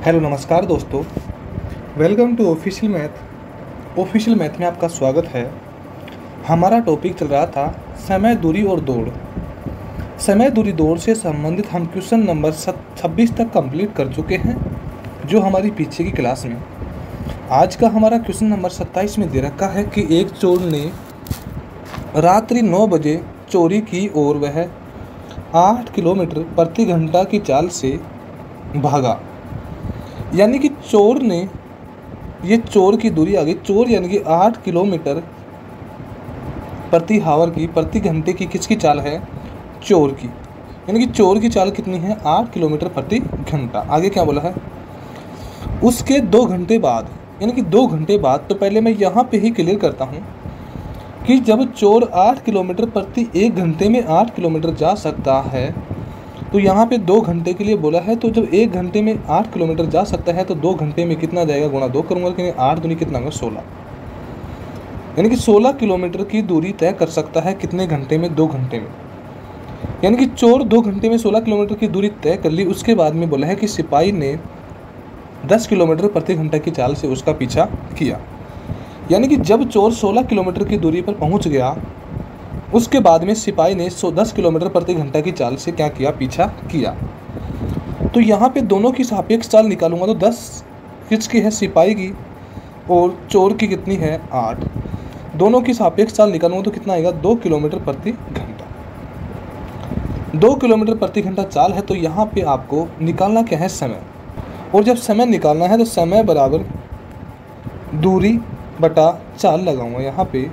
Hello नमस्कार दोस्तों, welcome to official math में आपका स्वागत है। हमारा टॉपिक चल रहा था समय, दूरी और दौड़। समय, दूरी, दौड़ से संबंधित हम क्वेश्चन नंबर 26 तक कंप्लीट कर चुके हैं, जो हमारी पीछे की क्लास में। आज का हमारा क्वेश्चन नंबर 27 में दे रखा है कि एक चोर ने रात्रि 9 बजे चोरी की और वह 8 किलोमीटर प्रति घंटा की चाल से भागा। यानी कि चोर ने, ये चोर की दूरी आ गई, चोर यानी कि 8 किलोमीटर प्रति हावर की, प्रति घंटे की किसकी चाल है? चोर की। यानी कि चोर की चाल कितनी है? 8 किलोमीटर प्रति घंटा। आगे क्या बोला है? उसके 2 घंटे बाद, यानी कि 2 घंटे बाद। तो पहले मैं यहाँ पे ही क्लियर करता हूँ कि जब चोर 8 किलोमीटर प्रति 1 घंटे में 8 किलोमीटर जा सकता है, तो यहाँ पे 2 घंटे के लिए बोला है। तो जब 1 घंटे में 8 किलोमीटर जा सकता है तो 2 घंटे में कितना जाएगा? गुणा 2 करूँगा कि 8 दूनी कितना होगा? 16। यानी कि 16 किलोमीटर की दूरी तय कर सकता है कितने घंटे में? 2 घंटे में। यानी कि चोर 2 घंटे में 16 किलोमीटर की दूरी तय कर ली। उसके बाद में बोला है कि सिपाही ने 10 किलोमीटर प्रति घंटा की चाल से उसका पीछा किया। यानी कि जब चोर 16 किलोमीटर की दूरी पर पहुँच गया, उसके बाद में सिपाही ने 10 किलोमीटर प्रति घंटा की चाल से क्या किया? पीछा किया। तो यहाँ पे दोनों की सापेक्ष चाल निकालूंगा तो 10 किसकी है? सिपाही की, और चोर की कितनी है? 8। दोनों की सापेक्ष चाल निकालूंगा तो कितना आएगा? 2 किलोमीटर प्रति घंटा। 2 किलोमीटर प्रति घंटा चाल है, तो यहाँ पे आपको निकालना क्या है? समय। और जब समय निकालना है तो समय बराबर दूरी बटा चाल लगाऊंगा यहाँ पे।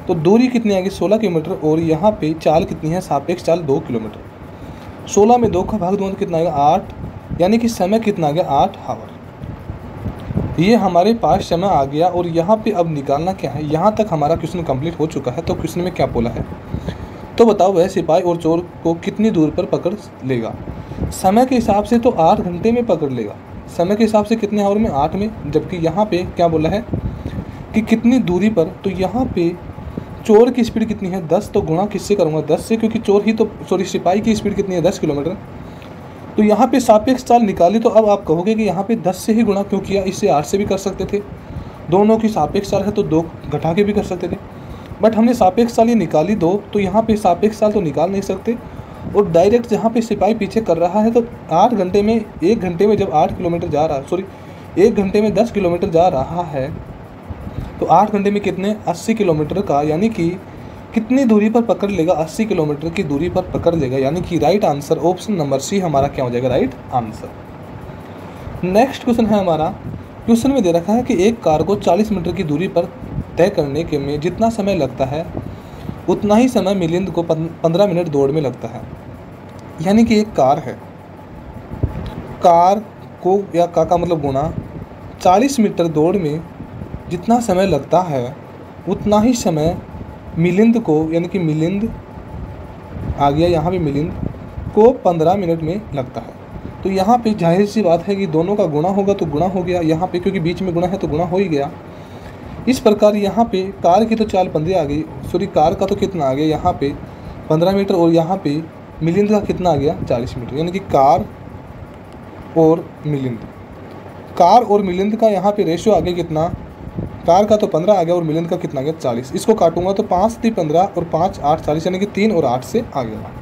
तो दूरी कितनी आ गई? 16 किलोमीटर, और यहाँ पे चाल कितनी है? सापेक्ष चाल 2 किलोमीटर। 16 में 2 का भाग दूंगा तो कितना आएगा? 8। यानी कि समय कितना आ गया? 8 हावर। ये हमारे पास समय आ गया। और यहाँ पे अब निकालना क्या है? यहाँ तक हमारा क्वेश्चन कंप्लीट हो चुका है। तो क्वेश्चन में क्या बोला है? तो बताओ, वह सिपाही और चोर को कितनी दूर पर पकड़ लेगा? समय के हिसाब से तो 8 घंटे में पकड़ लेगा। समय के हिसाब से कितने आवर में? 8 में। जबकि यहाँ पे क्या बोला है कि कितनी दूरी पर? तो यहाँ पे चोर की स्पीड कितनी है? 10। तो गुणा किससे करूँगा? 10 से, क्योंकि चोर ही तो, सिपाही की स्पीड कितनी है? 10 किलोमीटर। तो यहाँ पे सापेक्ष चाल निकाली। तो अब आप कहोगे कि यहाँ पे 10 से ही गुणा क्यों किया? इससे 8 से भी कर सकते थे। दोनों की सापेक्ष चाल है तो 2 घटा के भी कर सकते थे, बट हमने सापेक्ष चाल ये निकाली 2। तो यहाँ पे सापेक्ष चाल तो निकाल नहीं सकते। और डायरेक्ट जहाँ पे सिपाही पीछे कर रहा है, तो 8 घंटे में, 1 घंटे में जब 8 किलोमीटर जा रहा, 1 घंटे में 10 किलोमीटर जा रहा है, तो 8 घंटे में कितने? 80 किलोमीटर का, यानी कि कितनी दूरी पर पकड़ लेगा? 80 किलोमीटर की दूरी पर पकड़ लेगा। यानी कि right answer option number C हमारा क्या हो जाएगा? Right answer. नेक्स्ट क्वेश्चन है हमारा। क्वेश्चन में दे रखा है कि एक कार को 40 मीटर की दूरी पर तय करने के में जितना समय लगता है, उतना ही समय मिलिंद को 15 मिनट दौड़ में लगता है। यानी कि एक कार है, कार को, या का मतलब गुणा 40 मीटर दौड़ में जितना समय लगता है, उतना ही समय मिलिंद को, यानी कि मिलिंद आ गया यहाँ पे, मिलिंद को 15 मिनट में लगता है। तो यहाँ पे जाहिर सी बात है कि दोनों का गुणा होगा तो गुणा हो गया यहाँ पे, क्योंकि बीच में गुणा है तो गुणा हो ही गया। इस प्रकार यहाँ पे कार की तो चाल 15 आ गई, कार का तो कितना आ गया यहाँ पे? 15 मीटर। और यहाँ पे मिलिंद का कितना आ गया? 40 मीटर। यानी कि कार और मिलिंद का यहाँ पे रेशियो आ गया कितना? कार का तो 15 आ गया और मिलिंद का कितना आ गया? 40। इसको काटूंगा तो 5 3 15 और 5 8 40, यानी कि 3 और 8 से आ गया।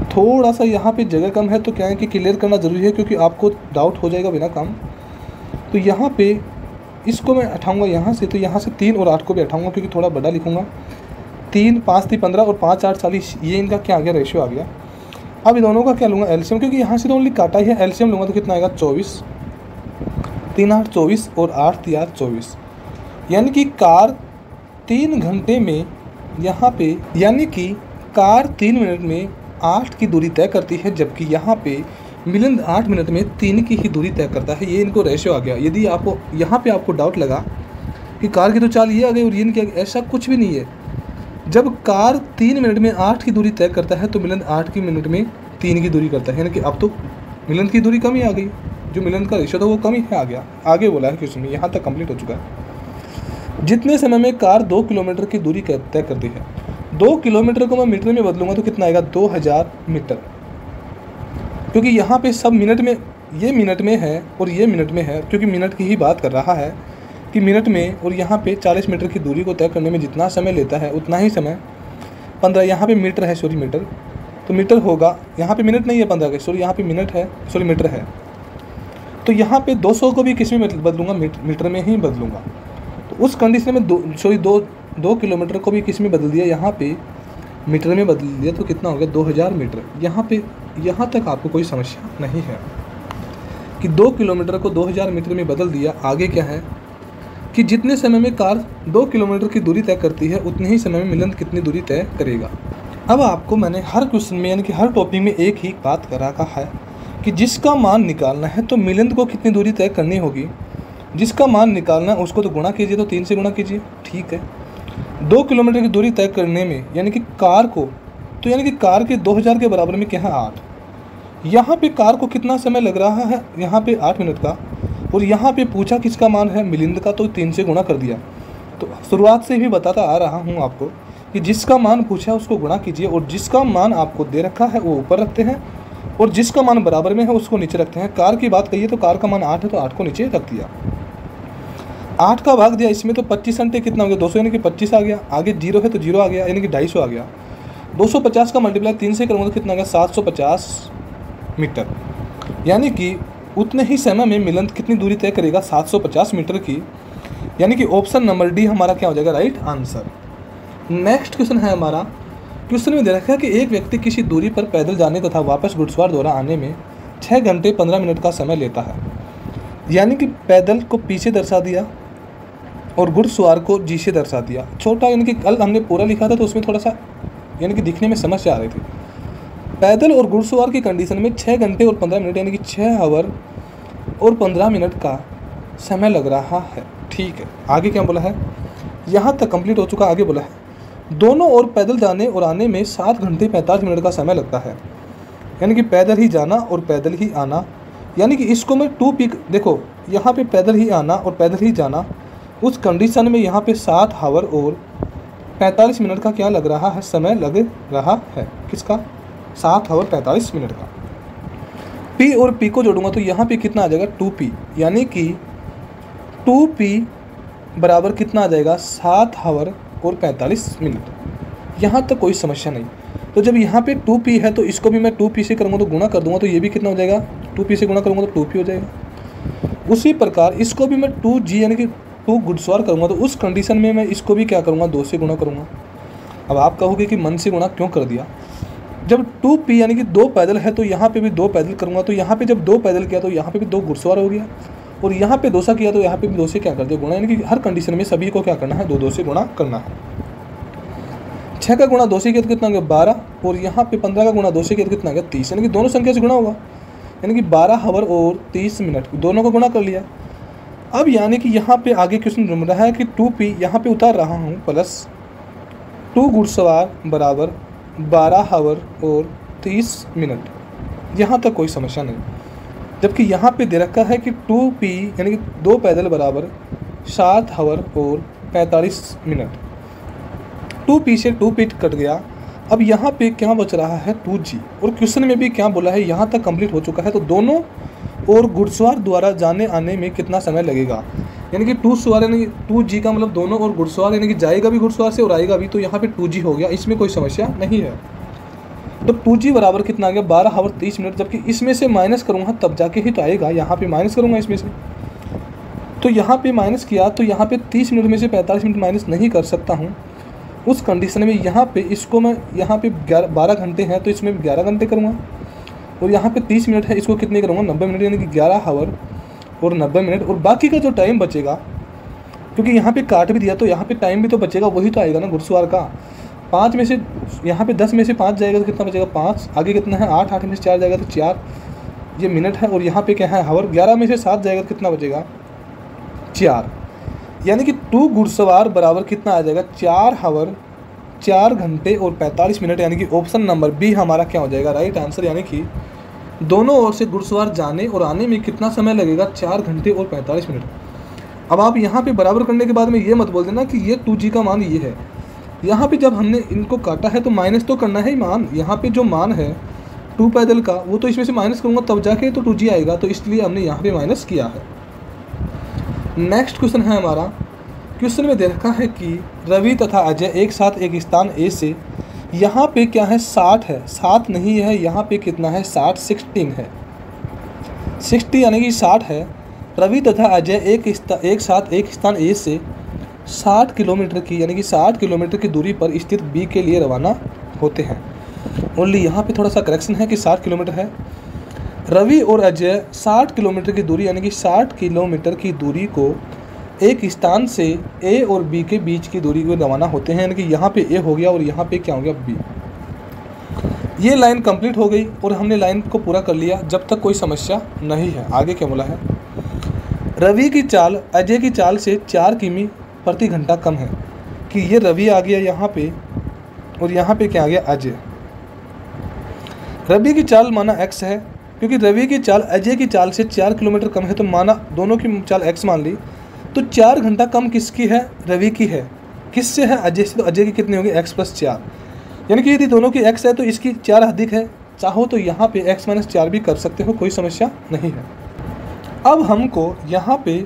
थोड़ा सा यहाँ पे जगह कम है, तो क्या है कि क्लियर करना ज़रूरी है, क्योंकि आपको डाउट हो जाएगा बिना काम। तो यहाँ पे इसको मैं हटाऊँगा यहाँ से, तो यहाँ से 3 और 8 को भी हटाऊँगा, क्योंकि थोड़ा बड़ा लिखूँगा। 3 5 3 15 और 5 8 40, ये इनका क्या आ गया? रेशियो आ गया। अब इन दोनों का क्या लूँगा? एलसीएम, क्योंकि यहाँ से तो ओनली काटा ही है। एलसीएम लूँगा तो कितना आएगा? 24। 3 8 24 और 8 3 24। यानी कि कार 3 घंटे में यहाँ पे, यानी कि कार 3 मिनट में 8 की दूरी तय करती है, जबकि यहाँ पे मिलिंद 8 मिनट में 3 की ही दूरी तय करता है। ये इनको रेशियो आ गया। यदि आपको यहाँ पे आपको डाउट लगा कि कार की तो चाल ये आ गई और ये इनकी, ऐसा कुछ भी नहीं है। जब कार 3 मिनट में 8 की दूरी तय करता है, तो मिलिंद 8 की मिनट में 3 की दूरी करता है। यानी कि अब तो मिलिंद की दूरी कम ही आ गई, जो मिलिंद का रेशियो था वो कम ही आ गया। आगे बोला है क्वेश्चन में, यहाँ तक कंप्लीट हो चुका है। जितने समय में कार 2 किलोमीटर की दूरी तय करती है, 2 किलोमीटर को मैं मीटर में बदलूंगा तो कितना आएगा? 2000 मीटर। क्योंकि यहाँ पे सब मिनट में ये मिनट में है और ये मिनट में है, क्योंकि मिनट की ही बात कर रहा है कि मिनट में, और यहाँ पे 40 मीटर की दूरी को तय करने में जितना समय लेता है उतना ही समय 15, यहाँ पे मीटर है, सॉरी मीटर, तो मीटर होगा, यहाँ पे मिनट नहीं है 15 का, सॉरी यहाँ पे मिनट है, सॉरी मीटर है। तो यहाँ पे 200 को भी किस में बदलूंगा, मीटर में ही बदलूंगा। तो उस कंडीशन में दो किलोमीटर को भी किस में बदल दिया, यहाँ पे मीटर में बदल दिया, तो कितना हो गया 2000 मीटर। यहाँ तक आपको कोई समस्या नहीं है कि 2 किलोमीटर को 2000 मीटर में बदल दिया। आगे क्या है कि जितने समय में कार 2 किलोमीटर की दूरी तय करती है उतने ही समय में मिलंद कितनी दूरी तय करेगा। अब आपको मैंने हर क्वेश्चन में यानी कि हर टॉपिक में एक ही बात कर रखा है कि जिसका मान निकालना है तो मिलंद को कितनी दूरी तय करनी होगी। जिसका मान निकालना है उसको तो गुणा कीजिए, तो 3 से गुणा कीजिए, ठीक है। 2 किलोमीटर की दूरी तय करने में यानी कि कार को, तो यानी कि कार के 2000 के बराबर में क्या है 8। यहाँ पे कार को कितना समय लग रहा है, यहाँ पे 8 मिनट का, और यहाँ पे पूछा किसका मान है मिलिंद का, तो 3 से गुणा कर दिया। तो शुरुआत से ही बताता आ रहा हूँ आपको कि जिसका मान पूछा उसको गुणा कीजिए, और जिसका मान आपको दे रखा है वो ऊपर रखते हैं, और जिसका मान बराबर में है उसको नीचे रखते हैं। कार की बात कहिए तो कार का मान 8 है, तो 8 को नीचे रख दिया। 8 का भाग दिया इसमें, तो 25 घंटे कितना हो गया 200, यानी कि 25 आ गया। आगे 0 है तो 0 आ गया, यानी कि 250 आ गया। 250 का मल्टीप्लाई 3 से करूँगा तो कितना आ गया 750 मीटर। यानी कि उतने ही समय में मिलंद कितनी दूरी तय करेगा 750 मीटर की, यानी कि ऑप्शन नंबर डी हमारा क्या हो जाएगा राइट आंसर। नेक्स्ट क्वेश्चन है हमारा, क्वेश्चन में दे रखा है कि एक व्यक्ति किसी दूरी पर पैदल जाने तथा वापस घुड़सवार द्वारा आने में 6 घंटे 15 मिनट का समय लेता है। यानी कि पैदल को पीछे दर्शा दिया और घुड़सवार को जी से दर्शा दिया। छोटा यानी कि कल हमने पूरा लिखा था तो उसमें थोड़ा सा यानी कि दिखने में समस्या आ रही थी। पैदल और घुड़सवार की कंडीशन में 6 घंटे और 15 मिनट यानी कि 6 आवर और 15 मिनट का समय लग रहा है, ठीक है। आगे क्या बोला है, यहाँ तक कंप्लीट हो चुका। आगे बोला है दोनों ओर पैदल जाने और आने में 7 घंटे 45 मिनट का समय लगता है, यानी कि पैदल ही जाना और पैदल ही आना। यानी कि इसको मैं 2p, देखो यहाँ पे पैदल ही आना और पैदल ही जाना, उस कंडीशन में यहाँ पे 7 आवर और 45 मिनट का क्या लग रहा है, समय लग रहा है। किसका 7 आवर 45 मिनट का। p और p को जोड़ूंगा तो यहाँ पे कितना आ जाएगा 2p, यानी कि 2p बराबर कितना आ जाएगा 7 आवर और 45 मिनट। यहाँ तक कोई समस्या नहीं। तो जब यहाँ पे 2p है तो इसको भी मैं 2p से करूँगा तो गुणा कर दूंगा, तो ये भी कितना हो जाएगा 2p से गुणा करूँगा तो 2p हो जाएगा। उसी प्रकार इसको भी मैं 2g यानी कि 2 घुड़सवार करूँगा तो उस कंडीशन में मैं इसको भी क्या करूँगा 2 से गुणा करूँगा। अब आप कहोगे कि मन से गुणा क्यों कर दिया, जब 2p यानी कि 2 पैदल है तो यहाँ पे भी 2 पैदल करूँगा, तो यहाँ पे जब 2 पैदल किया तो यहाँ पे भी 2 घुड़सवार हो गया, और यहाँ पे 2 सा किया तो यहाँ पे भी 2 से क्या कर दिया गुणा, यानी कि हर कंडीशन में सभी को क्या करना है 2 से गुणा करना है। 6 का गुणा 2 से किया तो कितना गया 12, और यहाँ पे 15 का गुणा 2 से किया तो कितना गया 30, यानी कि दोनों संख्या से गुणा होगा, यानी कि 12 आवर और 30 मिनट दोनों को गुणा कर लिया। अब यानी कि यहाँ पे आगे क्वेश्चन बन रहा है कि 2p यहाँ पे उतार रहा हूँ प्लस 2 घुड़सवार बराबर 12 आवर और 30 मिनट। यहाँ तक कोई समस्या नहीं। जबकि यहाँ पे दे रखा है कि 2p यानी कि 2 पैदल बराबर 7 आवर और 45 मिनट। 2p से 2p कट गया। अब यहाँ पे क्या बच रहा है 2g, और क्वेश्चन में भी क्या बोला है यहाँ तक कंप्लीट हो चुका है। तो दोनों और घुड़सवार द्वारा जाने आने में कितना समय लगेगा, यानी कि 2 सवार यानी कि 2g का मतलब दोनों और घुड़सवार यानी कि जाएगा भी घुड़सवार से और आएगा भी, तो यहाँ पे 2g हो गया, इसमें कोई समस्या नहीं है। तो 2g बराबर कितना आ गया 12 आवर 30 मिनट। जबकि इसमें से माइनस करूँगा तब जाके ही तो आएगा, यहाँ पे माइनस करूँगा इसमें से, तो यहाँ पे माइनस किया तो यहाँ पे 30 मिनट में से 45 मिनट माइनस नहीं कर सकता हूँ। उस कंडीशन में यहाँ पे इसको मैं यहाँ पे 12 घंटे हैं तो इसमें 11 घंटे करूँगा, और यहाँ पे 30 मिनट है इसको कितने करूँगा 90 मिनट, यानी कि 11 आवर और 90 मिनट। और बाकी का जो टाइम बचेगा, क्योंकि यहाँ पे काट भी दिया तो यहाँ पे टाइम भी तो बचेगा, वही तो आएगा ना घुड़सवार का। 5 में से यहाँ पे 10 में से 5 जाएगा तो कितना बचेगा 5, आगे कितना है 8, 8 में से 4 जाएगा तो 4, ये मिनट है, और यहाँ पे क्या है आवर। 11 में से 7 जाएगा तो कितना बचेगा 4, यानी कि 2 घुड़सवार बराबर कितना आ जाएगा 4 आवर 4 घंटे और 45 मिनट, यानी कि ऑप्शन नंबर बी हमारा क्या हो जाएगा राइट आंसर। यानी कि दोनों ओर से घुड़सवार जाने और आने में कितना समय लगेगा 4 घंटे और 45 मिनट। अब आप यहाँ पे बराबर करने के बाद में ये मत बोल देना कि ये 2g का मान ये है। यहाँ पे जब हमने इनको काटा है तो माइनस तो करना है ही मान। यहाँ पे जो मान है 2 पैदल का, वो तो इसमें से माइनस करूँगा तब जाके तो 2g आएगा, तो इसलिए हमने यहाँ पे माइनस किया है। नेक्स्ट क्वेश्चन है हमारा, क्वेश्चन में दे रखा है कि रवि तथा अजय एक साथ एक स्थान ए से, यहाँ पे क्या है 60 है, 7 नहीं है, यहाँ पे कितना है 60, 16 है, 60 यानी कि 60 है। रवि तथा अजय एक साथ एक स्थान ए से 60 किलोमीटर की यानी कि 60 किलोमीटर की दूरी पर स्थित बी के लिए रवाना होते हैं। ओनली यहाँ पे थोड़ा सा करेक्शन है कि 60 किलोमीटर है। रवि और अजय 60 किलोमीटर की दूरी यानी कि 60 किलोमीटर की दूरी को एक स्थान से ए और बी के बीच की दूरी को रवाना होते हैं, यानी कि यहाँ पे ए हो गया और यहाँ पे क्या हो गया बी। ये लाइन कंप्लीट हो गई और हमने लाइन को पूरा कर लिया जब तक कोई समस्या नहीं है। आगे क्या बोला है, रवि की चाल अजय की चाल से 4 किमी प्रति घंटा कम है, कि ये रवि आ गया यहाँ पे और यहाँ पे क्या आ गया अजय। रवि की चाल माना x है, क्योंकि रवि की चाल अजय की चाल से 4 किलोमीटर कम है, तो माना दोनों की चाल x मान ली, तो 4 घंटा कम किसकी है, रवि की है। किससे है, अजय से, तो अजय की कितनी होगी x + 4, यानी कि यदि दोनों की x है तो इसकी 4 अधिक है, चाहो तो यहाँ पे x - 4 भी कर सकते हो, कोई समस्या नहीं है। अब हमको यहाँ पे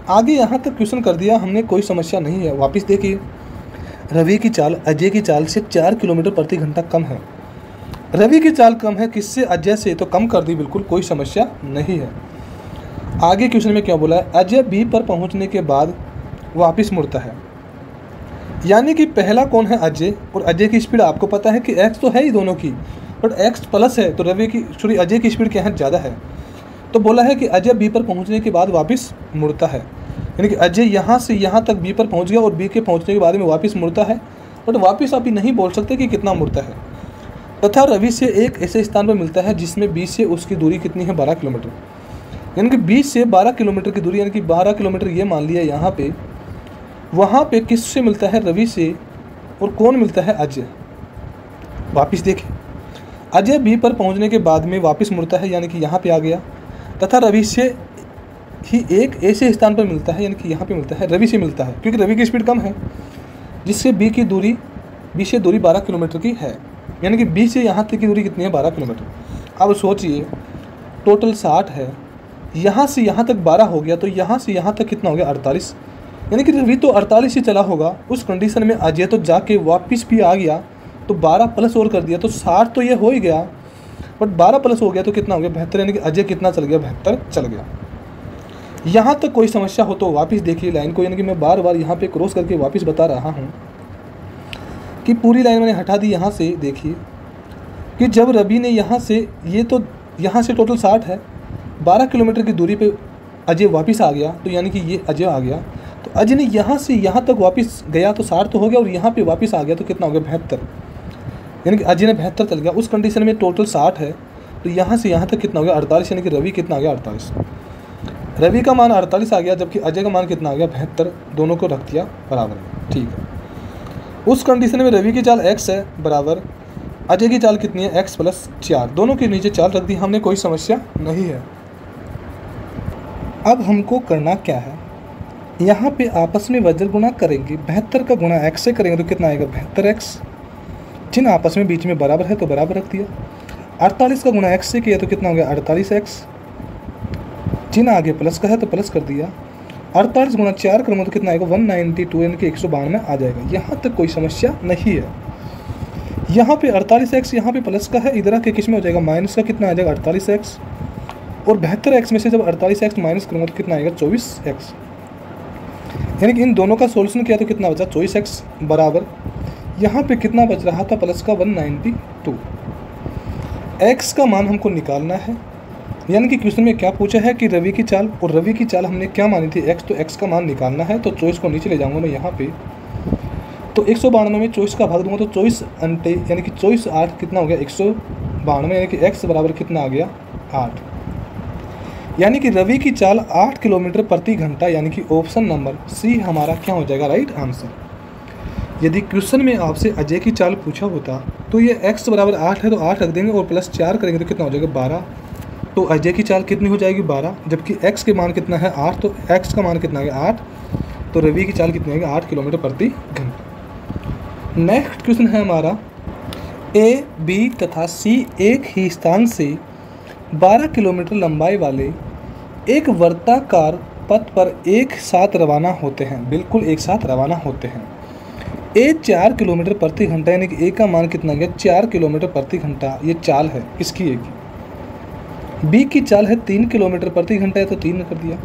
आगे यहाँ तक क्वेश्चन कर दिया हमने, कोई समस्या नहीं है। वापस देखिए, रवि की चाल अजय की चाल से 4 किलोमीटर प्रति घंटा कम है। रवि की चाल कम है किससे, अजय से, तो कम कर दी, बिल्कुल कोई समस्या नहीं है। आगे क्वेश्चन में क्या बोला है, अजय बी पर पहुंचने के बाद वापस मुड़ता है, यानी कि पहला कौन है अजय, और अजय की स्पीड आपको पता है कि x तो है ही दोनों की, बट x प्लस है, तो अजय की स्पीड क्या है, ज़्यादा है। तो बोला है कि अजय बी पर पहुंचने के बाद वापस मुड़ता है, यानी कि अजय यहाँ से यहाँ तक बी पर पहुँच गया और बी के पहुँचने के बाद में वापस मुड़ता है, बट वापस आप नहीं बोल सकते कि कितना मुड़ता है। तथा रवि से एक ऐसे स्थान पर मिलता है जिसमें बी से उसकी दूरी कितनी है, 12 किलोमीटर, यानी कि 20 से 12 किलोमीटर की दूरी, यानी कि 12 किलोमीटर ये मान लिया यहाँ पे। वहाँ पे किससे मिलता है, रवि से, और कौन मिलता है, अजय। वापस देखें, अजय बी पर पहुँचने के बाद में वापस मुड़ता है, यानी कि यहाँ पे आ गया, तथा रवि से ही एक ऐसे स्थान पर मिलता है, यानी कि यहाँ पे मिलता है, रवि से मिलता है, क्योंकि रवि की स्पीड कम है, जिससे बी से दूरी 12 किलोमीटर की है, यानी कि बी से यहाँ तक की दूरी कितनी है, 12 किलोमीटर। अब सोचिए, टोटल 60 है, यहाँ से यहाँ तक 12 हो गया, तो यहाँ से यहाँ तक कितना हो गया, 48, यानी कि रवि तो 48 ही चला होगा। उस कंडीशन में अजय तो जाके वापस भी आ गया, तो 12 प्लस और कर दिया, तो 60 तो ये हो ही गया, बट 12 प्लस हो गया तो कितना हो गया, 72, यानी कि अजय कितना चल गया, 72 चल गया। यहाँ तक कोई समस्या हो तो वापस देखिए लाइन को, यानी कि मैं बार बार यहाँ पे क्रॉस करके वापस बता रहा हूँ कि पूरी लाइन मैंने हटा दी। यहाँ से देखिए कि जब रवि ने यहाँ से, ये तो यहाँ से टोटल 60 है, 12 किलोमीटर की दूरी पे अजय वापस आ गया, तो यानी कि ये अजय आ गया, तो अजय ने यहाँ से यहाँ तक वापस गया तो 60 तो हो गया, और यहाँ पे वापस आ गया तो कितना हो गया, 72, यानी कि अजय ने 72 चल गया। उस कंडीशन में टोटल 60 है, तो यहाँ से यहाँ तक कितना हो गया, 48, यानी कि रवि कितना आ गया, 48। रवि का मान 48 आ गया, जबकि अजय का मान कितना आ गया, 72, दोनों को रख दिया बराबर में, ठीक है। उस कंडीशन में रवि की चाल x है बराबर अजय की चाल कितनी है, x + 4, दोनों के नीचे चाल रख दी हमने, कोई समस्या नहीं है। अब हमको करना क्या है, यहाँ पे आपस में वज्र गुणा करेंगे, 72 का गुणा x से करेंगे तो कितना आएगा, 72x, जिन आपस में बीच में बराबर है तो बराबर रख दिया। 48 का गुणा x से किया तो कितना हो गया, 48x, जिन आगे प्लस का है तो प्लस कर दिया। 48 गुणा 4 करूँगा तो कितना आएगा, 192, यानी कि 192 आ जाएगा। यहाँ तक कोई समस्या नहीं है। यहाँ पे 48x यहाँ पे प्लस का है, इधर आके किस में हो जाएगा, माइनस का, कितना आ जाएगा, 48x, और 72x में से जब 48x माइनस करूँगा तो कितना आएगा, 24x, यानी कि इन दोनों का सोल्यूशन किया तो कितना बचा, 24x बराबर, यहाँ पे कितना बच रहा था, प्लस का 192। x का मान हमको निकालना है, यानी कि क्वेश्चन में क्या पूछा है कि रवि की चाल, और रवि की चाल हमने क्या मानी थी, x, तो x का मान निकालना है। तो 24 को नीचे ले जाऊंगा मैं यहाँ पे, तो 192 में 24 का भाग दूंगा तो 24 अंटे, यानी कि 24 8 कितना हो गया, 192, यानी कि x बराबर कितना आ गया, 8, यानी कि रवि की चाल 8 किलोमीटर प्रति घंटा, यानी कि ऑप्शन नंबर सी हमारा क्या हो जाएगा, राइट आंसर। यदि क्वेश्चन में आपसे अजय की चाल पूछा होता तो ये x बराबर 8 है, तो 8 रख देंगे और प्लस 4 करेंगे तो कितना हो जाएगा, 12, तो अजय की चाल कितनी हो जाएगी, 12, जबकि x के मान कितना है, 8, तो x का मान कितना है, 8, तो रवि की चाल कितनी है, 8 किलोमीटर प्रति घंटा। नेक्स्ट क्वेश्चन है हमारा, ए, बी तथा सी एक ही स्थान से 12 किलोमीटर लंबाई वाले एक वर्ताकार पथ पर एक साथ रवाना होते हैं। बिल्कुल एक साथ रवाना होते हैं। ए 4 किलोमीटर प्रति घंटा, यानी कि ए का मान कितना गया 4 किलोमीटर प्रति घंटा, ये चाल है इसकी ए की। बी की चाल है 3 किलोमीटर प्रति घंटा, है तो 3 कर दिया।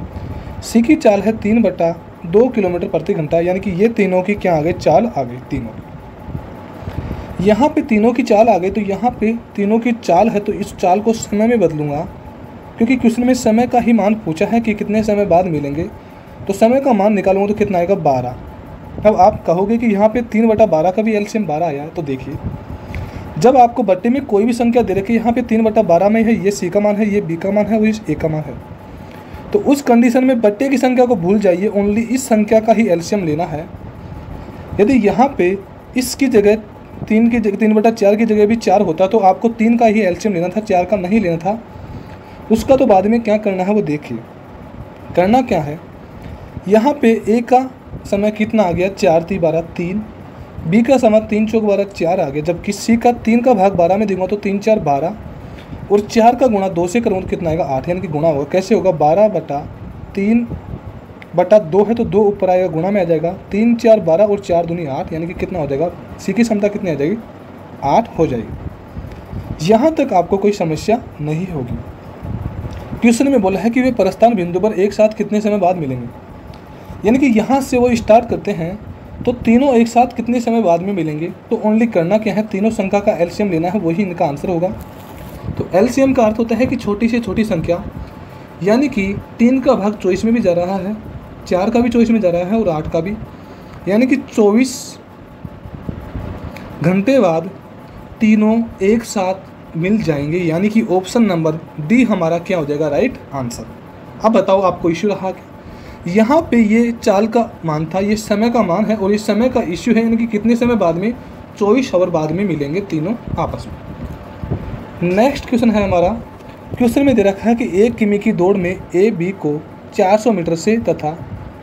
सी की चाल है 3/2 किलोमीटर प्रति घंटा, यानी कि ये तीनों की क्या आ गई, चाल आ गई तीनों की। यहाँ पे तीनों की चाल आ गई, तो यहाँ पे तीनों की चाल है तो इस चाल को समय में बदलूंगा, क्योंकि क्वेश्चन में समय का ही मान पूछा है कि कितने समय बाद मिलेंगे। तो समय का मान निकालूंगा तो कितना आएगा 12। अब आप कहोगे कि यहाँ पे 3/12 का भी एलसीएम 12 आया है। तो देखिए, जब आपको बट्टे में कोई भी संख्या दे रखी है, यहाँ पे 3/12 में है, ये सी का मान है, ये बी का मान है और ये ए का मान है, तो उस कंडीशन में बट्टे की संख्या को भूल जाइए, ओनली इस संख्या का ही एलसीएम लेना है। यदि यहाँ पे इसकी जगह 3/4 की जगह भी 4 होता तो आपको 3 का ही एलसीएम लेना था, 4 का नहीं लेना था। उसका तो बाद में क्या करना है वो देखिए। करना क्या है, यहाँ पे ए का समय कितना आ गया 4 × 12 3, बी का समय 3 × 4 = 12 4 आ गया, जबकि सी का 3 का भाग 12 में दूंगा तो 3 × 4 = 12 और 4 का गुणा 2 से करूँगा तो कितना आएगा 8, यानी कि गुणा होगा। कैसे होगा, 12/3/2 है तो 2 ऊपर आएगा, गुणा में आ जाएगा, 3 × 4 = 12 और 4 दूनी 8, यानी कि कितना हो जाएगा, सी की क्षमता कितनी आ जाएगी 8 हो जाएगी। यहाँ तक आपको कोई समस्या नहीं होगी। क्वेश्चन में बोला है कि वे प्रस्थान बिंदु पर एक साथ कितने समय बाद मिलेंगे, यानी कि यहाँ से वो स्टार्ट करते हैं तो तीनों एक साथ कितने समय बाद में मिलेंगे। तो ओनली करना क्या है, तीनों संख्या का एलसीएम लेना है, वही इनका आंसर होगा। तो एलसीएम का अर्थ होता है कि छोटी से छोटी संख्या, यानी कि 3 का भाग 24 में भी जा रहा है, 4 का भी 24 में जा रहा है और 8 का भी, यानी कि 24 घंटे बाद तीनों एक साथ मिल जाएंगे, यानी कि ऑप्शन नंबर डी हमारा क्या हो जाएगा, राइट आंसर। अब बताओ आपको इश्यू रहा क्या, यहाँ पे ये चाल का मान था, ये समय का मान है और ये समय का इश्यू है, यानी कि कितने समय बाद में 24 आवर बाद में मिलेंगे तीनों आपस में। नेक्स्ट क्वेश्चन है हमारा, क्वेश्चन में दे रखा है कि 1 किमी की दौड़ में ए बी को 400 मीटर से तथा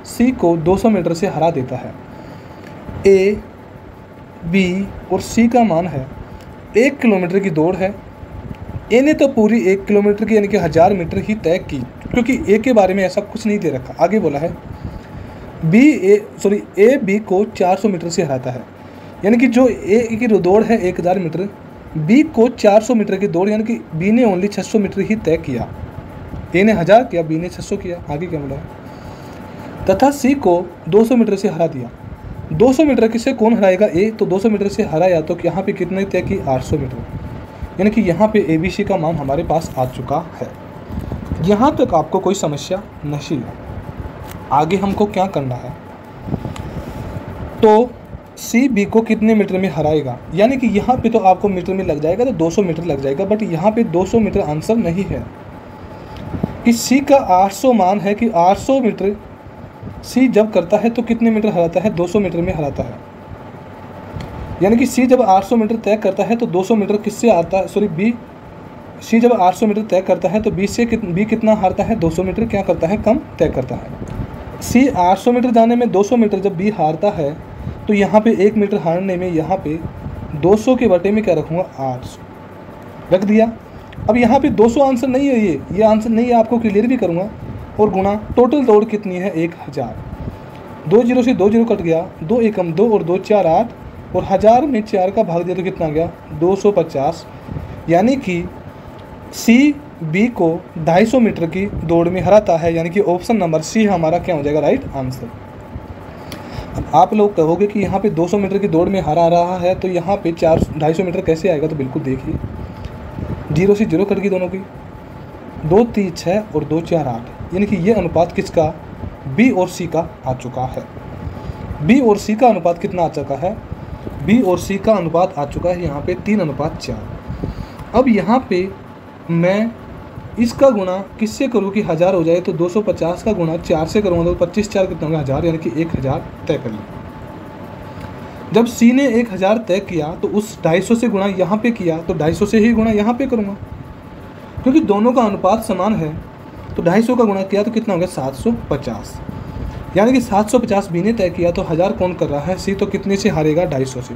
सी को 200 मीटर से हरा देता है। ए, बी और सी का मान है 1 किलोमीटर की दौड़ है। ए ने तो पूरी 1 किलोमीटर की यानी कि 1000 मीटर ही तय की, क्योंकि ए के बारे में ऐसा कुछ नहीं दे रखा। आगे बोला है ए बी को 400 मीटर से हराता है, यानी कि जो ए की दौड़ है 1000 मीटर, बी को 400 मीटर की दौड़, यानी कि बी ने ओनली 600 मीटर ही तय किया। ए ने 1000 किया, बी ने 600 किया। आगे क्या बोला है, तथा सी को 200 मीटर से हरा दिया। 200 मीटर किससे कौन हराएगा, ए, तो 200 मीटर से हराया तो यहाँ पे कितने तय की 800 मीटर, यानी कि यहाँ पे ए बी सी का मान हमारे पास आ चुका है। यहाँ तक आपको कोई समस्या नहीं है। आगे हमको क्या करना है, तो सी बी को कितने मीटर में हराएगा, यानी कि यहाँ पे तो आपको मीटर में लग जाएगा तो 200 मीटर लग जाएगा, बट यहाँ पे 200 मीटर आंसर नहीं है। कि सी का 800 मान है कि 800 मीटर सी जब करता है तो कितने मीटर हराता है, 200 मीटर में हराता है, यानी कि सी जब 800 मीटर तय करता है तो 200 मीटर किससे आता है, बी, सी जब 800 मीटर तय करता है तो बी कितना हारता है, 200 मीटर क्या करता है, कम तय करता है। सी 800 मीटर जाने में 200 मीटर जब बी हारता है तो यहाँ पे 1 मीटर हारने में यहाँ पे 200 के बटे में क्या रखूँगा, 800 रख दिया। अब यहाँ पे 200 आंसर नहीं है, ये आंसर नहीं है, आपको क्लियर भी करूँगा। और गुणा टोटल दौड़ कितनी है 1000, 2 0 से 2 0 कट गया, 2 एकम 2 और 2 4 8 और 1000 में 4 का भाग दिया तो कितना गया 250, यानी कि सी बी को 250 मीटर की दौड़ में हराता है, यानी कि ऑप्शन नंबर सी हमारा क्या हो जाएगा, राइट आंसर। अब आप लोग कहोगे कि यहाँ पे 200 मीटर की दौड़ में हरा रहा है तो यहाँ पे 250 मीटर कैसे आएगा, तो बिल्कुल देखिए 0 से 0 कट गई दोनों की, 2 3 6 और 2 4 8, यानी कि ये अनुपात किसका, बी और सी का आ चुका है। बी और सी का अनुपात कितना आ चुका है, बी और सी का अनुपात आ चुका है यहाँ पे 3:4। अब यहाँ पे मैं इसका गुणा किससे करूँ कि 1000 हो जाए, तो 250 का गुणा 4 से करूँगा तो 25 4 कितना होगा 1000, यानी कि 1000 तय कर लिया। जब सी ने 1000 तय किया तो उस 250 से गुणा यहाँ पे किया तो 250 से ही गुणा यहाँ पे करूँगा, क्योंकि दोनों का अनुपात समान है। तो 250 का गुणा किया तो कितना हो गया 750, यानी कि 750 बी ने तय किया तो 1000 कौन कर रहा है, सी, तो कितने से हारेगा 250 से।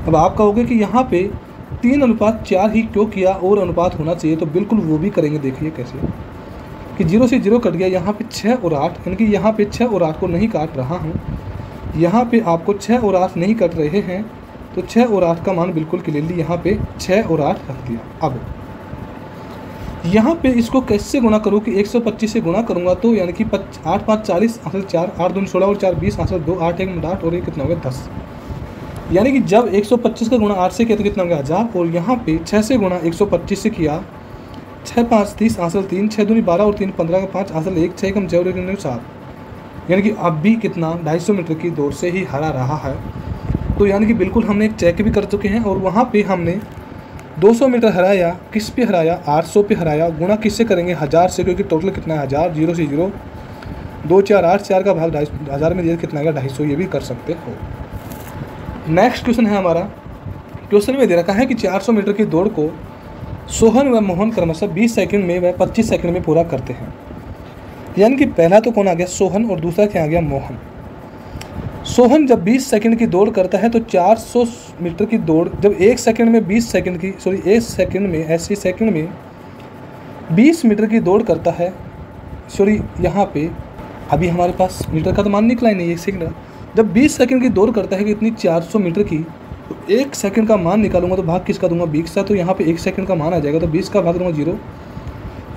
अब आप कहोगे कि यहाँ पे 3:4 ही क्यों किया, और अनुपात होना चाहिए तो बिल्कुल वो भी करेंगे। देखिए कैसे कि 0 से 0 कट गया, यहाँ पे 6 और 8, यानी कि यहाँ पे 6 और 8 को नहीं काट रहा हूँ, यहाँ पे आपको 6 और 8 नहीं कट रहे हैं, तो 6 और 8 का मान बिल्कुल क्लियरली यहाँ पे 6 और 8 रख दिया। अब यहाँ पे इसको कैसे गुणा करूँ कि 125 से गुणा करूँगा तो यानी कि 8 5 40 हासिल 4, 8 2 16 और 4 20 हासिल 2, 8 1 8 और ये कितना हो गया 10। यानी कि जब 125 का गुणा 8 से किया तो कितना हो गया 1000, और यहाँ पे 6 से गुणा 125 से किया, 6 5 30 हासिल 3, 6 दूनी 12 और 3 15 का 5 हासिल 1, 6 कम 6 और 1 7, यानी कि अब भी कितना 250 मीटर की दौड़ से ही हरा रहा है। तो यानी कि बिल्कुल हमने एक चेक भी कर चुके हैं, और वहाँ पे हमने 200 मीटर हराया, किस पे हराया 800 पे हराया, गुणा किससे करेंगे 1000 से, क्योंकि टोटल कितना है 1000, 0 से 0 2 4 8, 4 का भाग 1000 में दिया कितना आएगा 250, ये भी कर सकते हो। नेक्स्ट क्वेश्चन है हमारा, क्वेश्चन में दे रखा है कि 400 मीटर की दौड़ को सोहन व मोहन क्रमशः 20 सेकंड में व 25 सेकंड में पूरा करते हैं। यानी कि पहला तो कौन आ गया सोहन, और दूसरा क्या आ गया मोहन। सोहन जब 20 सेकंड की दौड़ करता है तो 400 मीटर की दौड़ जब 1 सेकंड में 20 सेकंड की 1 सेकंड में 80 सेकंड में 20 मीटर की दौड़ करता है, यहाँ पे अभी हमारे पास मीटर का तो मान निकला ही नहीं, 1 सेकंड। जब 20 सेकंड की दौड़ करता है कि इतनी 400 मीटर की, तो 1 सेकंड का मान निकालूंगा तो भाग किसका दूंगा 20 का, तो यहाँ पे 1 सेकंड का मान आ जाएगा, तो 20 का भाग दूंगा 0,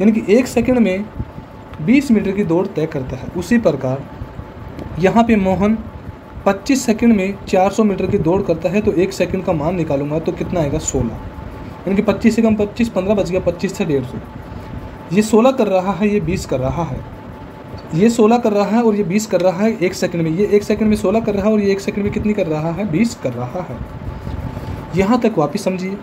यानी कि 1 सेकंड में 20 मीटर की दौड़ तय करता है। उसी प्रकार यहाँ पे मोहन 25 सेकंड में 400 मीटर की दौड़ करता है, तो 1 सेकंड का मान निकालूंगा तो कितना आएगा 16, यानी कि 25 से कम 25, 15 बच गया, 25 से 150। ये 16 कर रहा है, ये 20 कर रहा है, ये 16 कर रहा है और ये 20 कर रहा है 1 सेकंड में, ये 1 सेकंड में 16 कर रहा है और ये 1 सेकंड में कितनी कर रहा है 20 कर रहा है। यहाँ तक वापस समझिए,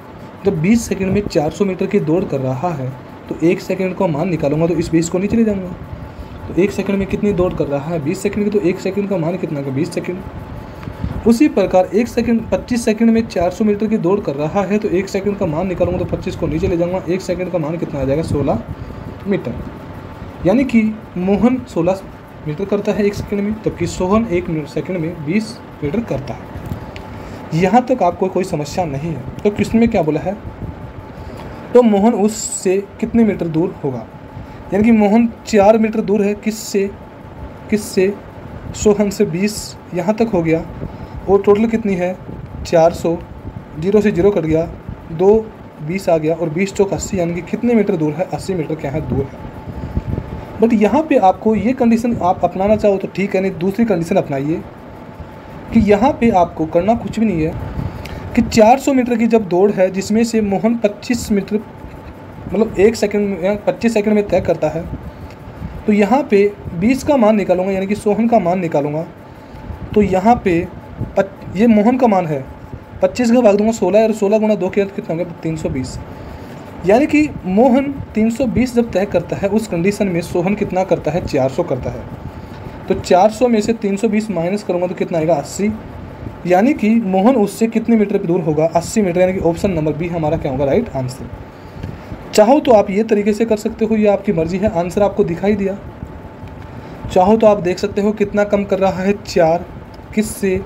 जब 20 सेकंड में 400 मीटर की दौड़ कर रहा है तो 1 सेकंड का मान निकालूंगा तो इस 20 को नीचे ले जाऊँगा, तो 1 सेकंड में कितनी दौड़ कर रहा है 20 सेकंड की, तो 1 सेकंड का मान कितना का 20 सेकंड। उसी प्रकार 1 सेकंड 25 सेकंड में 400 मीटर की दौड़ कर रहा है तो 1 सेकंड का मान निकालूंगा तो 25 को नीचे ले जाऊँगा, 1 सेकंड का मान कितना आ जाएगा 16 मीटर। यानी कि मोहन 16 मीटर करता है 1 सेकंड में, जबकि सोहन 1 सेकंड में 20 मीटर करता है। यहाँ तक आपको कोई समस्या नहीं है। तो क्वेश्चन में क्या बोला है, तो मोहन उससे कितने मीटर दूर होगा, यानी कि मोहन 4 मीटर दूर है किससे सोहन से 20 यहाँ तक हो गया, और टोटल कितनी है 400, 0 से 0 कट गया, 2 20 आ गया और 20 चौक 80, यानी कि कितने मीटर दूर है 80 मीटर क्या है दूर है। बट यहाँ पे आपको ये कंडीशन आप अपनाना चाहो तो ठीक है, नहीं दूसरी कंडीशन अपनाइए कि यहाँ पे आपको करना कुछ भी नहीं है कि 400 मीटर की जब दौड़ है जिसमें से मोहन 25 मीटर मतलब 1 सेकंड में 25 सेकंड में तय करता है, तो यहाँ पे 20 का मान निकालूंगा यानी कि सोहन का मान निकालूंगा, तो यहाँ पे ये मोहन का मान है 25 का भाग दूंगा 16 और 16 गुणा 2 किया तो कितना होगा 320, यानी कि मोहन 320 जब तय करता है उस कंडीशन में सोहन कितना करता है 400 करता है, तो 400 में से 320 माइनस करूँगा तो कितना आएगा 80, यानी कि मोहन उससे कितने मीटर पे दूर होगा 80 मीटर, यानी कि ऑप्शन नंबर बी हमारा क्या होगा राइट आंसर। चाहो तो आप ये तरीके से कर सकते हो, ये आपकी मर्जी है, आंसर आपको दिखाई दिया। चाहो तो आप देख सकते हो कितना कम कर रहा है 4 किससे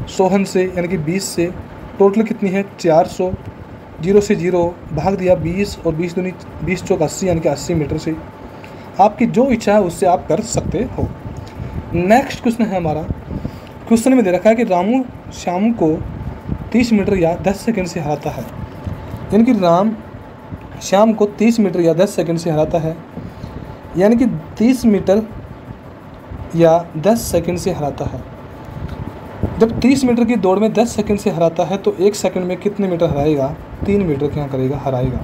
सोहन से, यानी कि 20 से, टोटल कितनी है 400, 0 से 0 भाग दिया 20 और 20 दूनी 20 चौक 80, यानी कि 80 मीटर से। आपकी जो इच्छा है उससे आप कर सकते हो। नेक्स्ट क्वेश्चन है हमारा, क्वेश्चन में दे रखा है कि रामू श्याम को 30 मीटर या 10 सेकंड से हराता है, यानी कि राम श्याम को 30 मीटर या 10 सेकंड से हराता है, यानी कि 30 मीटर या 10 सेकंड से हराता है। जब 30 मीटर की दौड़ में 10 सेकंड से हराता है तो 1 सेकंड में कितने मीटर हराएगा 3 मीटर क्या करेगा हराएगा।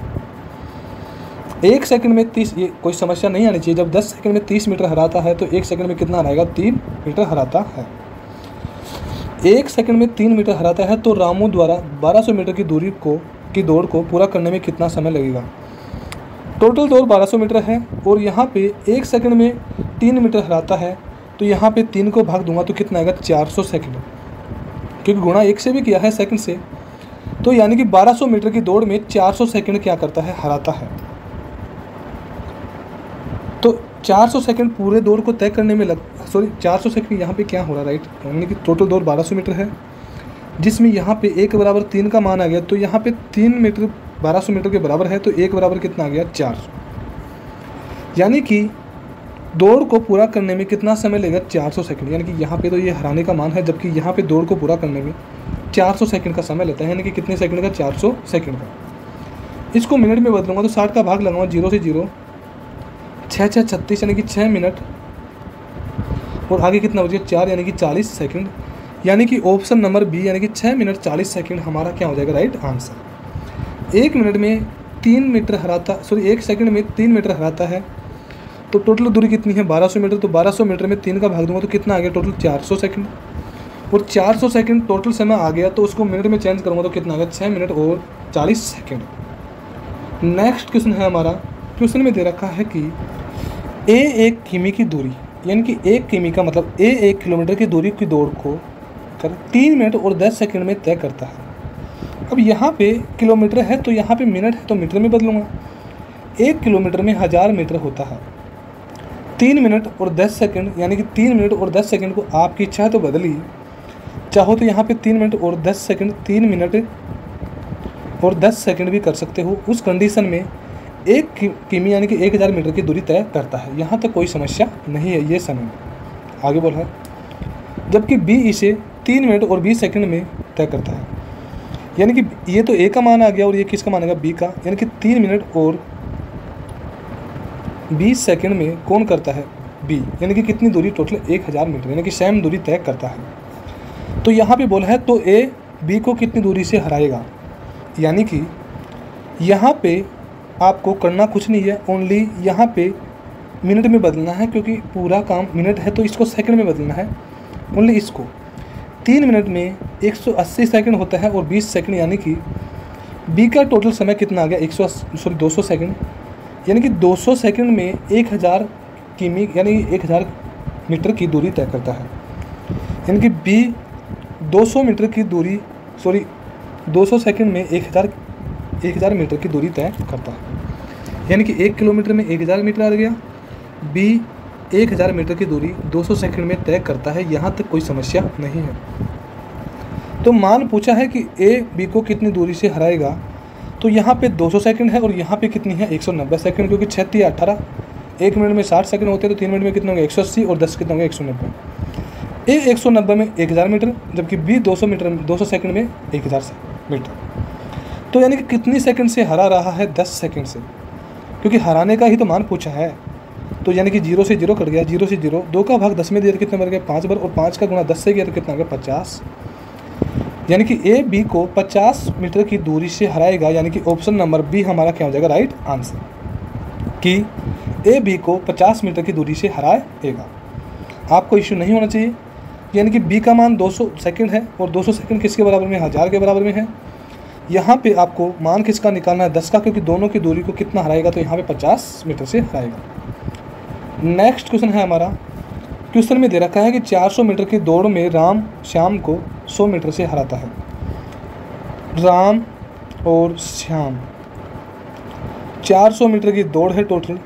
1 सेकंड में 30, ये कोई समस्या नहीं आनी चाहिए, जब 10 सेकंड में 30 मीटर हराता है तो 1 सेकंड में कितना हराएगा 3 मीटर हराता है। 1 सेकंड में 3 मीटर हराता है तो रामू द्वारा 1200 मीटर की दौड़ को पूरा करने में कितना समय लगेगा। टोटल दौड़ 1200 मीटर है और यहाँ पे 1 सेकंड में 3 मीटर हराता है, तो यहाँ पे 3 को भाग दूंगा तो कितना आएगा 400 सेकंड, क्योंकि गुणा 1 से भी किया है सेकंड से, तो यानी कि 1200 मीटर की दौड़ में 400 सेकंड क्या करता है हराता है। तो 400 सेकंड पूरे दौड़ को तय करने में 400 सेकंड यहाँ पे क्या हो रहा है राइट, यानी कि टोटल दौड़ 1200 मीटर है, जिसमें यहाँ पे 1 बराबर 3 का मान आ गया, तो यहाँ पे 3 मीटर 1200 मीटर के बराबर है, तो 1 बराबर कितना आ गया 400। यानी कि दौड़ को पूरा करने में कितना समय लगेगा 400 सेकंड। यानी कि यहाँ पे तो ये हराने का मान है, जबकि यहाँ पे दौड़ को पूरा करने में 400 सेकंड का समय लेता है। यानी कि कितने सेकंड का 400 सेकंड का। इसको मिनट में बदलूंगा तो 60 का भाग लगाऊंगा 0 से 0, 6 6 36 यानी कि 6 मिनट, और आगे कितना बचे 4 यानी कि 40 सेकंड। यानी कि ऑप्शन नंबर बी यानी कि 6 मिनट 40 सेकंड हमारा क्या हो जाएगा राइट आंसर। 1 मिनट में 3 मीटर हराता, सॉरी 1 सेकंड में 3 मीटर हराता है, तो टोटल दूरी कितनी है 1200 मीटर। तो 1200 मीटर में 3 का भाग दूंगा तो कितना आ गया टोटल 400 सेकंड, और 400 सेकंड टोटल समय आ गया, तो उसको मिनट में चेंज करूँगा तो कितना आ गया 6 मिनट और 40 सेकंड। नेक्स्ट क्वेश्चन है हमारा, क्वेश्चन में दे रखा है कि ए 1 किमी की दूरी, यानी कि 1 किमी का मतलब ए 1 किलोमीटर की दूरी की दौड़ को कर 3 मिनट और 10 सेकंड में तय करता है। अब यहाँ पे किलोमीटर है तो यहाँ पे मिनट है तो मीटर में बदलूंगा। 1 किलोमीटर में 1000 मीटर होता है। 3 मिनट और 10 सेकंड यानी कि 3 मिनट और 10 सेकंड को आपकी इच्छा है तो बदली, चाहो तो यहाँ पे 3 मिनट और 10 सेकंड 3 मिनट और 10 सेकंड भी कर सकते हो। उस कंडीशन में 1 किमी यानी कि 1000 मीटर की दूरी तय करता है। यहाँ तक कोई समस्या नहीं है ये समय। आगे बोला है, जबकि बी इसे 3 मिनट और 20 सेकंड में तय करता है। यानी कि ये तो ए का मान आ गया और ये किसका मान आ गया बी का, यानी कि 3 मिनट और 20 सेकंड में कौन करता है बी, यानी कि कितनी दूरी टोटल 1000 मीटर यानी कि सेम दूरी तय करता है। तो यहाँ पे बोला है तो ए बी को कितनी दूरी से हराएगा, यानी कि यहाँ पे आपको करना कुछ नहीं है, ओनली यहाँ पे मिनट में बदलना है, क्योंकि पूरा काम मिनट है तो इसको सेकंड में बदलना है। ओनली इसको 3 मिनट में 180 सेकंड होता है और 20 सेकंड, यानी कि बी का टोटल समय कितना आ गया 200 सेकंड, यानी कि 200 सेकंड में 1000 किमी यानी 1000 मीटर की दूरी तय करता है। यानी कि बी 200 मीटर की दूरी 200 सेकंड में 1000 मीटर की दूरी तय करता है। यानी कि 1 किलोमीटर में 1000 मीटर आ गया, बी 1000 मीटर की दूरी 200 सेकंड में तय करता है। यहाँ तक कोई समस्या नहीं है। तो मान पूछा है कि ए बी को कितनी दूरी से हराएगा, तो यहाँ पे 200 सेकंड है और यहाँ पे कितनी है 190 सेकंड, क्योंकि 6 3 18 1 मिनट में 60 सेकंड होते हैं, तो 3 मिनट में कितने होंगे 180 और 10 कितने होंगे 190। ए 190 में 1000 मीटर, जबकि बी 200 सेकंड में 1000 मीटर। तो यानी कि कितनी सेकंड से हरा रहा है 10 सेकंड से, क्योंकि हराने का ही तो मान पूछा है। तो यानी कि 0 से 0 कट गया, 0 से 0, 2 का भाग 10 में दिया तो कितने बन गया 5 बार, और 5 का गुणा 10 से किया तो कितना हो गया 50। यानी कि ए बी को 50 मीटर की दूरी से हराएगा। यानी कि ऑप्शन नंबर बी हमारा क्या हो जाएगा राइट आंसर, कि ए बी को 50 मीटर की दूरी से हराएगा। आपको इश्यू नहीं होना चाहिए। यानी कि बी का मान 200 सेकंड है और 200 सेकंड किसके बराबर में 1000 के बराबर में है। यहाँ पे आपको मान किसका निकालना है 10 का, क्योंकि दोनों की दूरी को कितना हराएगा, तो यहाँ पे 50 मीटर से हराएगा। नेक्स्ट क्वेश्चन है हमारा, क्वेश्चन में दे रखा है कि 400 मीटर की दौड़ में राम श्याम को 100 मीटर से हराता है। राम और श्याम 400 मीटर की दौड़ है टोटल,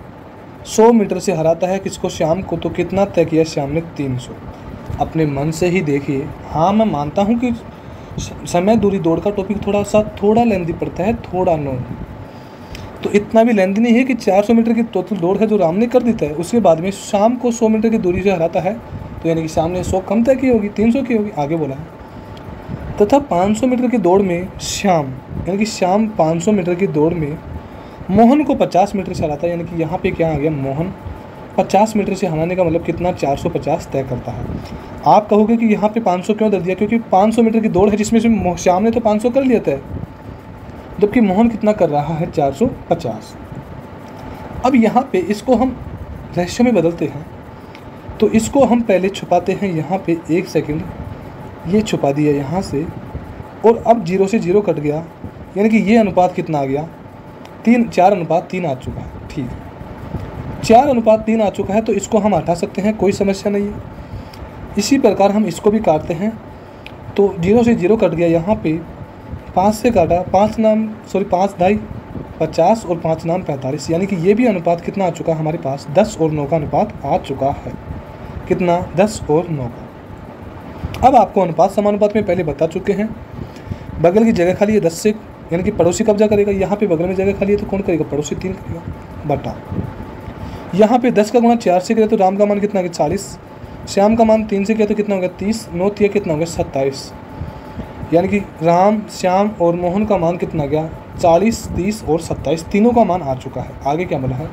100 मीटर से हराता है किसको श्याम को, तो कितना तय किया श्याम ने 300। अपने मन से ही देखिए। हाँ मैं मानता हूँ कि समय दूरी दौड़ का टॉपिक थोड़ा लेंदी पड़ता है, थोड़ा नो, तो इतना भी लेंदी नहीं है कि 400 मीटर की टोटल दौड़ है जो राम ने कर देता है, उसके बाद में शाम को 100 मीटर की दूरी से हराता है, तो यानी कि शाम ने 100 कम तय की होगी, 300 की होगी। आगे बोला है तथा 500 मीटर की दौड़ में श्याम, यानी कि श्याम 500 मीटर की दौड़ में मोहन को 50 मीटर से हराता है। यानी कि यहाँ पे क्या आ गया, मोहन 50 मीटर से हराने का मतलब कितना 450 तय करता है। आप कहोगे कि यहाँ पे 500 क्यों दे दिया, क्योंकि 500 मीटर की दौड़ है जिसमें से श्याम ने तो 500 कर लिया था, जबकि मोहन कितना कर रहा है 450। अब यहाँ पे इसको हम रेशियो में बदलते हैं, तो इसको हम पहले छुपाते हैं यहाँ पे 1 सेकंड, ये छुपा दिया यहाँ से, और अब 0 से 0 कट गया, यानी कि ये अनुपात कितना आ गया 4:3 आ चुका है। ठीक है, 4:3 आ चुका है, तो इसको हम हटा सकते हैं, कोई समस्या नहीं है। इसी प्रकार हम इसको भी काटते हैं, तो 0 से 0 कट गया, यहाँ पे 5 से काटा, 5 ढाई 50 और 5 नाम 45, यानी कि ये भी अनुपात कितना आ चुका है हमारे पास 10 और 9 का अनुपात आ चुका है। कितना 10 और 9 का। अब आपको अनुपात समानुपात में पहले बता चुके हैं। बगल की जगह खाली है 10 से, यानी कि पड़ोसी कब्जा करेगा। यहाँ पे बगल में जगह खाली है तो कौन करेगा? पड़ोसी 3 करेगा बटा। यहाँ पे 10 का गुणा 4 से किया तो राम का मान कितना हो गया? 40। श्याम का मान 3 से किया तो कितना हो गया? 30। 9 3 कितना हो गया? 27। यानी कि राम, श्याम और मोहन का मान कितना गया? 40, 30 और 27, तीनों का मान आ चुका है। आगे क्या बोला है?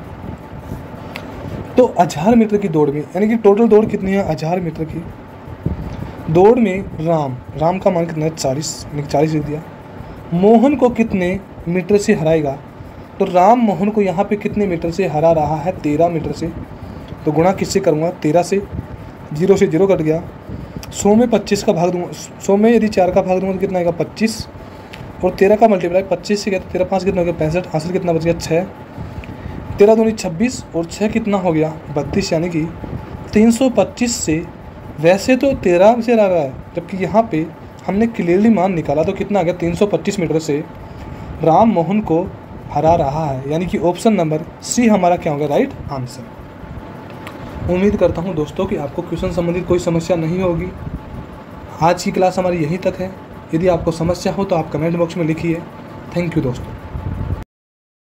तो 1000 मीटर की दौड़ में, यानी कि टोटल दौड़ कितनी है? 1000 मीटर की दौड़ में राम का मान कितना है? 40, यानी 40 लिख दिया। मोहन को कितने मीटर से हराएगा? तो राम मोहन को यहाँ पे कितने मीटर से हरा रहा है? 13 मीटर से। तो गुणा किससे करूँगा? 13 से। 0 से 0 कट गया। 100 में 25 का भाग दूंगा। 100 में यदि 4 का भाग दूंगा तो कितना आएगा? 25। और 13 का मल्टीप्लाई 25 से किया तो 13 5 कितना हो गया? 65। हासिल कितना बच गया? 6। 13 दूनी 26 और 6 कितना हो गया? 32। यानी कि 325 से, वैसे तो 13 से आ रहा है, जबकि यहाँ पे हमने क्लियरली मान निकाला तो कितना आ गया? 325 मीटर से राम मोहन को हरा रहा है। यानी कि ऑप्शन नंबर सी हमारा क्या होगा? Right answer. उम्मीद करता हूँ दोस्तों कि आपको क्वेश्चन संबंधित कोई समस्या नहीं होगी। आज की क्लास हमारी यहीं तक है। यदि आपको समस्या हो तो आप कमेंट बॉक्स में लिखिए। थैंक यू दोस्तों।